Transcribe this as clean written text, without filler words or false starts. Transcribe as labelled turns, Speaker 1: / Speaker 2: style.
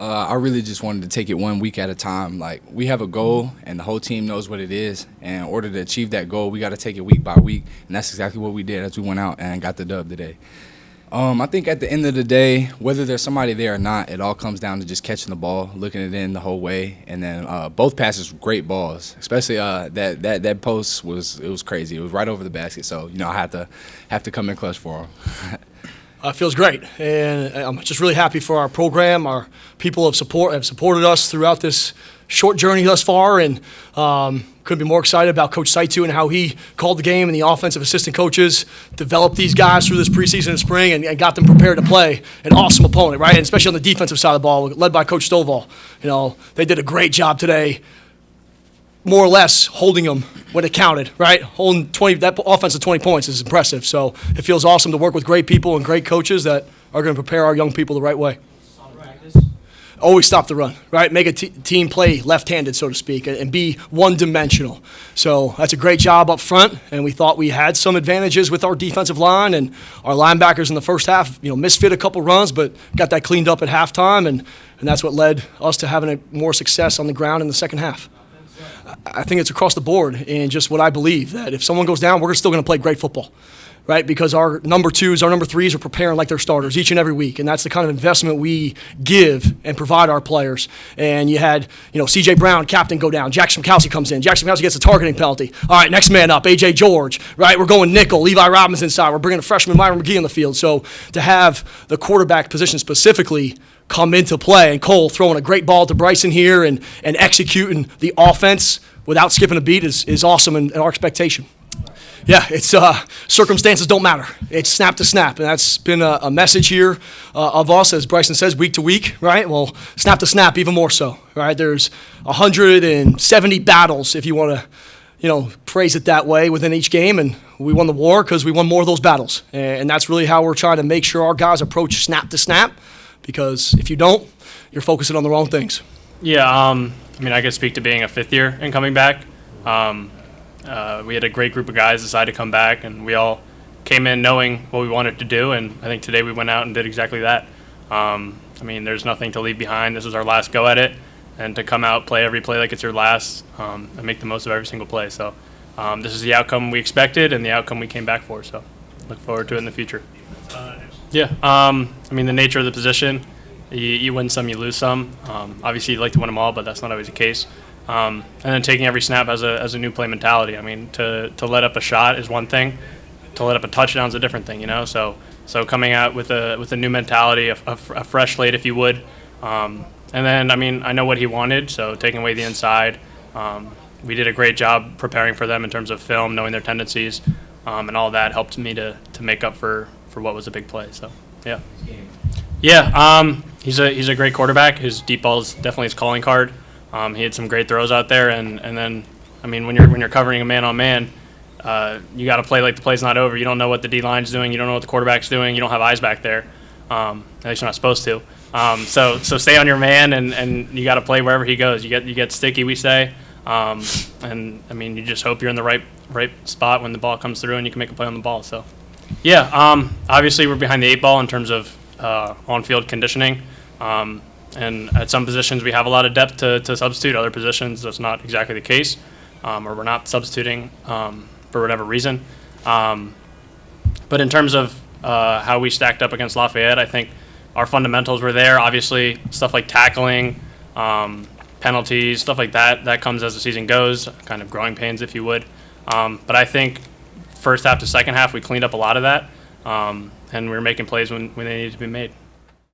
Speaker 1: I really just wanted to take it 1 week at a time. Like, we have a goal, and the whole team knows what it is. And in order to achieve that goal, we got to take it week by week. And that's exactly what we did as we went out and got the dub today. I think at the end of the day, whether there's somebody there or not, it all comes down to just catching the ball, looking it in the whole way, and then both passes were great balls. Especially that post was crazy. It was right over the basket, so I have to come in clutch for him.
Speaker 2: It feels great, and I'm just really happy for our program. Our people have supported us throughout this short journey thus far, and couldn't be more excited about Coach Saitu and how he called the game and the offensive assistant coaches developed these guys through this preseason and spring and got them prepared to play an awesome opponent, right? And especially on the defensive side of the ball, led by Coach Stovall. They did a great job today, more or less holding them when it counted, right? Holding 20, that offense of 20 points is impressive. So it feels awesome to work with great people and great coaches that are going to prepare our young people the right way. Always stop the run, right? Make a team play left-handed, so to speak, and be one-dimensional. So that's a great job up front, and we thought we had some advantages with our defensive line, and our linebackers in the first half, misfit a couple runs, but got that cleaned up at halftime, and that's what led us to having more success on the ground in the second half. I think it's across the board, and just what I believe, that if someone goes down, we're still going to play great football. Right, because our number twos, our number threes are preparing like they're starters each and every week, and that's the kind of investment we give and provide our players. And you had, C.J. Brown, captain, go down. Jackson Kelsey comes in. Jackson Kelsey gets a targeting penalty. All right, next man up, A.J. George. Right, we're going nickel. Levi Robinson inside. We're bringing a freshman Myron McGee on the field. So to have the quarterback position specifically come into play, and Cole throwing a great ball to Bryson here and executing the offense without skipping a beat is awesome and our expectation. Yeah, it's circumstances don't matter. It's snap to snap, and that's been a message here of us, as Bryson says, week to week, right? Well, snap to snap even more so, right? There's 170 battles, if you want to, phrase it that way, within each game, and we won the war because we won more of those battles, and that's really how we're trying to make sure our guys approach snap to snap, because if you don't, you're focusing on the wrong things.
Speaker 3: Yeah, I could speak to being a fifth year and coming back. We had a great group of guys decide to come back, and we all came in knowing what we wanted to do, and I think today we went out and did exactly that. There's nothing to leave behind. This was our last go at it, and to come out, play every play like it's your last, and make the most of every single play. So this is the outcome we expected and the outcome we came back for, so look forward to it in the future. Yeah, the nature of the position, you win some, you lose some. Obviously, you'd like to win them all, but that's not always the case. And then taking every snap as a new play mentality. To let up a shot is one thing. To let up a touchdown is a different thing, So coming out with a new mentality, a fresh slate, if you would. And then, I know what he wanted, so taking away the inside. We did a great job preparing for them in terms of film, knowing their tendencies, and all that helped me to make up for what was a big play. So, yeah. Yeah, he's a great quarterback. His deep ball is definitely his calling card. He had some great throws out there, and then, when you're covering a man-on-man, you got to play like the play's not over. You don't know what the D-line's doing. You don't know what the quarterback's doing. You don't have eyes back there. At least you're not supposed to. So stay on your man, and you got to play wherever he goes. You get sticky, we say, and you just hope you're in the right spot when the ball comes through and you can make a play on the ball. So, yeah, obviously we're behind the eight ball in terms of on-field conditioning. And at some positions, we have a lot of depth to substitute. Other positions, that's not exactly the case, or we're not substituting for whatever reason. But in terms of how we stacked up against Lafayette, I think our fundamentals were there. Obviously, stuff like tackling, penalties, stuff like that comes as the season goes, kind of growing pains, if you would. But I think first half to second half, we cleaned up a lot of that, and we were making plays when they needed to be made.